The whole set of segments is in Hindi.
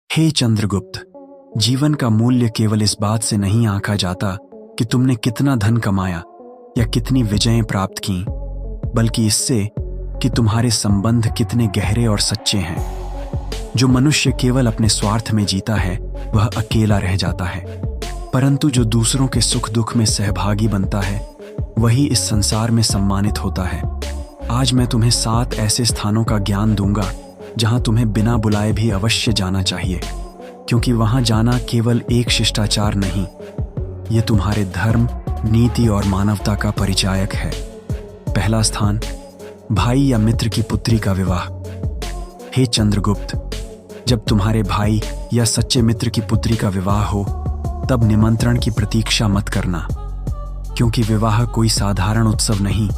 हे चंद्रगुप्त, जीवन का मूल्य केवल इस बात से नहीं आंका जाता कि तुमने कितना धन कमाया या कितनी विजयें प्राप्त की, बल्कि इससे कि तुम्हारे संबंध कितने गहरे और सच्चे हैं। जो मनुष्य केवल अपने स्वार्थ में जीता है वह अकेला रह जाता है, परंतु जो दूसरों के सुख दुख में सहभागी बनता है वही इस संसार में सम्मानित होता है। आज मैं तुम्हें 7 ऐसे स्थानों का ज्ञान दूंगा जहां तुम्हें बिना बुलाए भी अवश्य जाना चाहिए, क्योंकि वहां जाना केवल एक शिष्टाचार नहीं, ये तुम्हारे धर्म, नीति और मानवता का परिचायक है। पहला स्थान, भाई या मित्र की पुत्री का विवाह। हे चंद्रगुप्त, जब तुम्हारे भाई या सच्चे मित्र की पुत्री का विवाह हो तब निमंत्रण की प्रतीक्षा मत करना, क्योंकि विवाह कोई साधारण उत्सव नहीं,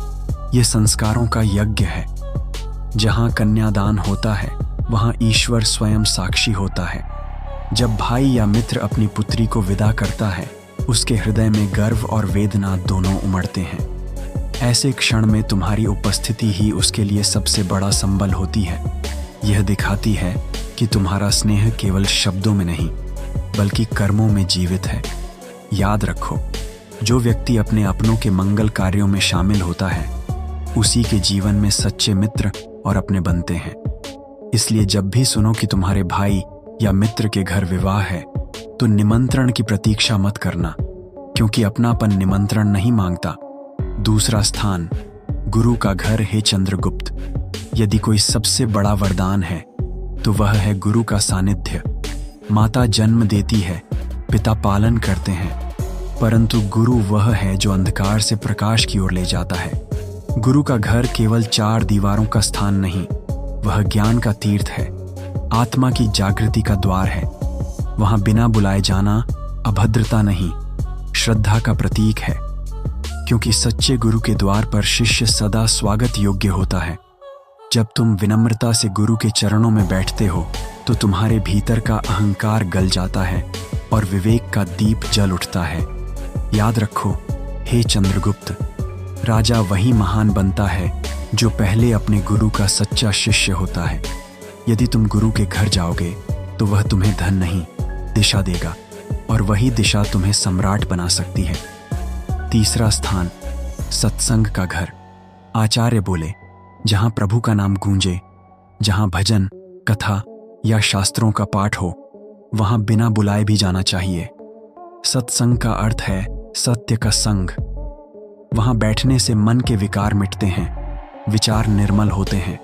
ये संस्कारों का यज्ञ है। जहां कन्यादान होता है वहां ईश्वर स्वयं साक्षी होता है। जब भाई या मित्र अपनी पुत्री को विदा करता है उसके हृदय में गर्व और वेदना दोनों उमड़ते हैं। ऐसे क्षण में तुम्हारी उपस्थिति ही उसके लिए सबसे बड़ा संबल होती है। यह दिखाती है कि तुम्हारा स्नेह केवल शब्दों में नहीं बल्कि कर्मों में जीवित है। याद रखो, जो व्यक्ति अपने अपनों के मंगल कार्यों में शामिल होता है उसी के जीवन में सच्चे मित्र और अपने बनते हैं। इसलिए जब भी सुनो कि तुम्हारे भाई या मित्र के घर विवाह है तो निमंत्रण की प्रतीक्षा मत करना, क्योंकि अपनापन निमंत्रण नहीं मांगता। दूसरा स्थान, गुरु का घर। हे चंद्रगुप्त, यदि कोई सबसे बड़ा वरदान है तो वह है गुरु का सानिध्य। माता जन्म देती है, पिता पालन करते हैं, परंतु गुरु वह है जो अंधकार से प्रकाश की ओर ले जाता है। गुरु का घर केवल 4 दीवारों का स्थान नहीं, वह ज्ञान का तीर्थ है, आत्मा की जागृति का द्वार है। वहां बिना बुलाए जाना अभद्रता नहीं, श्रद्धा का प्रतीक है, क्योंकि सच्चे गुरु के द्वार पर शिष्य सदा स्वागत योग्य होता है। जब तुम विनम्रता से गुरु के चरणों में बैठते हो तो तुम्हारे भीतर का अहंकार गल जाता है और विवेक का दीप जल उठता है। याद रखो, हे चंद्रगुप्त, राजा वही महान बनता है जो पहले अपने गुरु का सच्चा शिष्य होता है। यदि तुम गुरु के घर जाओगे तो वह तुम्हें धन नहीं, दिशा देगा, और वही दिशा तुम्हें सम्राट बना सकती है। तीसरा स्थान, सत्संग का घर। आचार्य बोले, जहां प्रभु का नाम गूंजे, जहां भजन, कथा या शास्त्रों का पाठ हो, वहां बिना बुलाए भी जाना चाहिए। सत्संग का अर्थ है सत्य का संग। वहां बैठने से मन के विकार मिटते हैं, विचार निर्मल होते हैं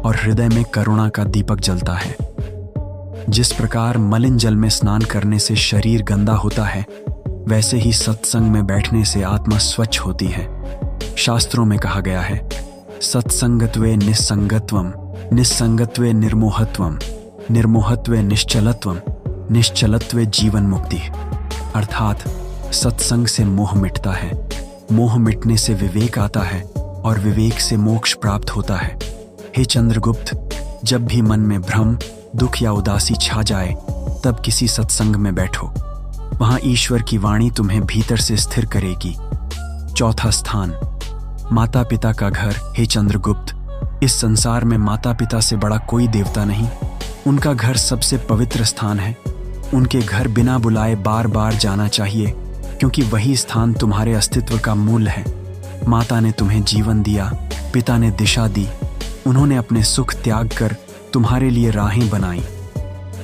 और हृदय में करुणा का दीपक जलता है। जिस प्रकार मलिन जल में स्नान करने से शरीर गंदा होता है, वैसे ही सत्संग में बैठने से आत्मा स्वच्छ होती है। शास्त्रों में कहा गया है, सत्संगत्वे निस्संगत्वम, निस्संगत्वे निर्मोहत्वम, निर्मोहत्वे निश्चलत्वम, निश्चलत्वे जीवन मुक्ति। अर्थात सत्संग से मोह मिटता है, मोह मिटने से विवेक आता है और विवेक से मोक्ष प्राप्त होता है। हे चंद्रगुप्त, जब भी मन में भ्रम, दुख या उदासी छा जाए तब किसी सत्संग में बैठो। वहां ईश्वर की वाणी तुम्हें भीतर से स्थिर करेगी। चौथा स्थान, माता पिता का घर। हे चंद्रगुप्त, इस संसार में माता पिता से बड़ा कोई देवता नहीं। उनका घर सबसे पवित्र स्थान है। उनके घर बिना बुलाए बार बार जाना चाहिए, क्योंकि वही स्थान तुम्हारे अस्तित्व का मूल है। माता ने तुम्हें जीवन दिया, पिता ने दिशा दी, उन्होंने अपने सुख त्याग कर तुम्हारे लिए राहें बनाई।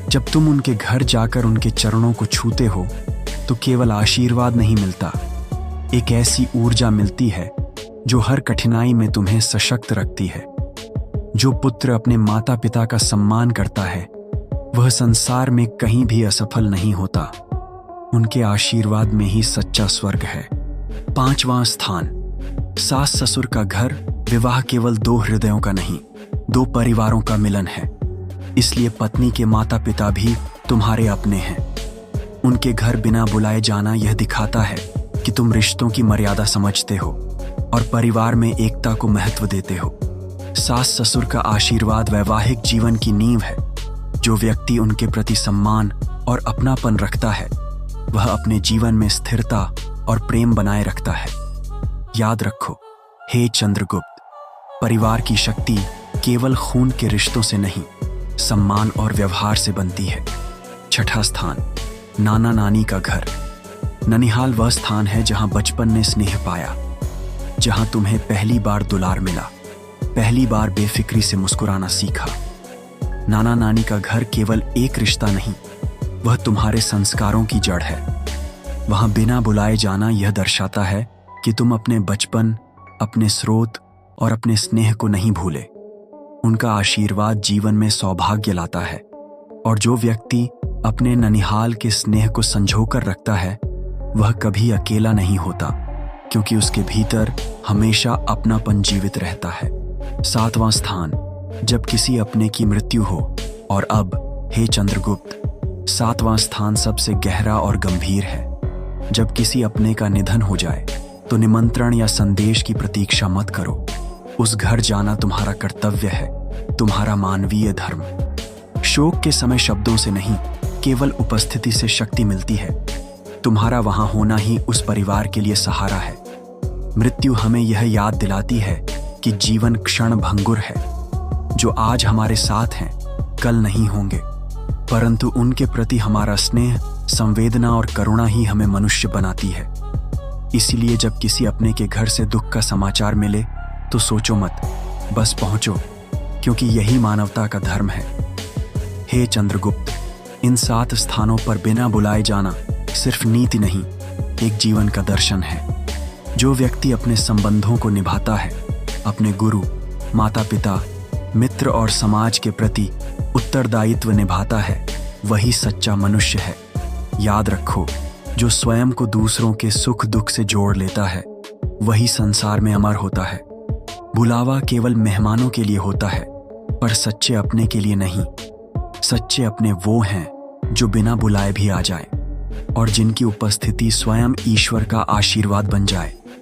जब तुम उनके घर जाकर उनके चरणों को छूते हो तो केवल आशीर्वाद नहीं मिलता, एक ऐसी ऊर्जा मिलती है जो हर कठिनाई में तुम्हें सशक्त रखती है। जो पुत्र अपने माता पिता का सम्मान करता है वह संसार में कहीं भी असफल नहीं होता। उनके आशीर्वाद में ही सच्चा स्वर्ग है। 5वां स्थान, सास ससुर का घर। विवाह केवल 2 हृदयों का नहीं, 2 परिवारों का मिलन है। इसलिए पत्नी के माता पिता भी तुम्हारे अपने हैं। उनके घर बिना बुलाए जाना यह दिखाता है कि तुम रिश्तों की मर्यादा समझते हो और परिवार में एकता को महत्व देते हो। सास ससुर का आशीर्वाद वैवाहिक जीवन की नींव है। जो व्यक्ति उनके प्रति सम्मान और अपनापन रखता है वह अपने जीवन में स्थिरता और प्रेम बनाए रखता है। याद रखो, हे चंद्रगुप्त, परिवार की शक्ति केवल खून के रिश्तों से नहीं, सम्मान और व्यवहार से बनती है। छठा स्थान, नाना नानी का घर। ननिहाल वह स्थान है जहां बचपन ने स्नेह पाया, जहां तुम्हें पहली बार दुलार मिला, पहली बार बेफिक्री से मुस्कुराना सीखा। नाना नानी का घर केवल एक रिश्ता नहीं, वह तुम्हारे संस्कारों की जड़ है। वहां बिना बुलाए जाना यह दर्शाता है कि तुम अपने बचपन, अपने स्रोत और अपने स्नेह को नहीं भूले। उनका आशीर्वाद जीवन में सौभाग्य लाता है, और जो व्यक्ति अपने ननिहाल के स्नेह को संजोकर रखता है वह कभी अकेला नहीं होता, क्योंकि उसके भीतर हमेशा अपनापन जीवित रहता है। सातवां स्थान, जब किसी अपने की मृत्यु हो। और अब हे चंद्रगुप्त, सातवां स्थान सबसे गहरा और गंभीर है। जब किसी अपने का निधन हो जाए तो निमंत्रण या संदेश की प्रतीक्षा मत करो। उस घर जाना तुम्हारा कर्तव्य है, तुम्हारा मानवीय धर्म। शोक के समय शब्दों से नहीं, केवल उपस्थिति से शक्ति मिलती है। तुम्हारा वहां होना ही उस परिवार के लिए सहारा है। मृत्यु हमें यह याद दिलाती है कि जीवन क्षण भंगुर है। जो आज हमारे साथ हैं कल नहीं होंगे, परंतु उनके प्रति हमारा स्नेह, संवेदना और करुणा ही हमें मनुष्य बनाती है। इसीलिए जब किसी अपने के घर से दुख का समाचार मिले तो सोचो मत, बस पहुंचो, क्योंकि यही मानवता का धर्म है। हे चंद्रगुप्त, इन 7 स्थानों पर बिना बुलाए जाना सिर्फ नीति नहीं, एक जीवन का दर्शन है। जो व्यक्ति अपने संबंधों को निभाता है, अपने गुरु, माता पिता, मित्र और समाज के प्रति उत्तरदायित्व निभाता है, वही सच्चा मनुष्य है। याद रखो, जो स्वयं को दूसरों के सुख दुख से जोड़ लेता है वही संसार में अमर होता है। बुलावा केवल मेहमानों के लिए होता है, पर सच्चे अपने के लिए नहीं। सच्चे अपने वो हैं जो बिना बुलाए भी आ जाए और जिनकी उपस्थिति स्वयं ईश्वर का आशीर्वाद बन जाए।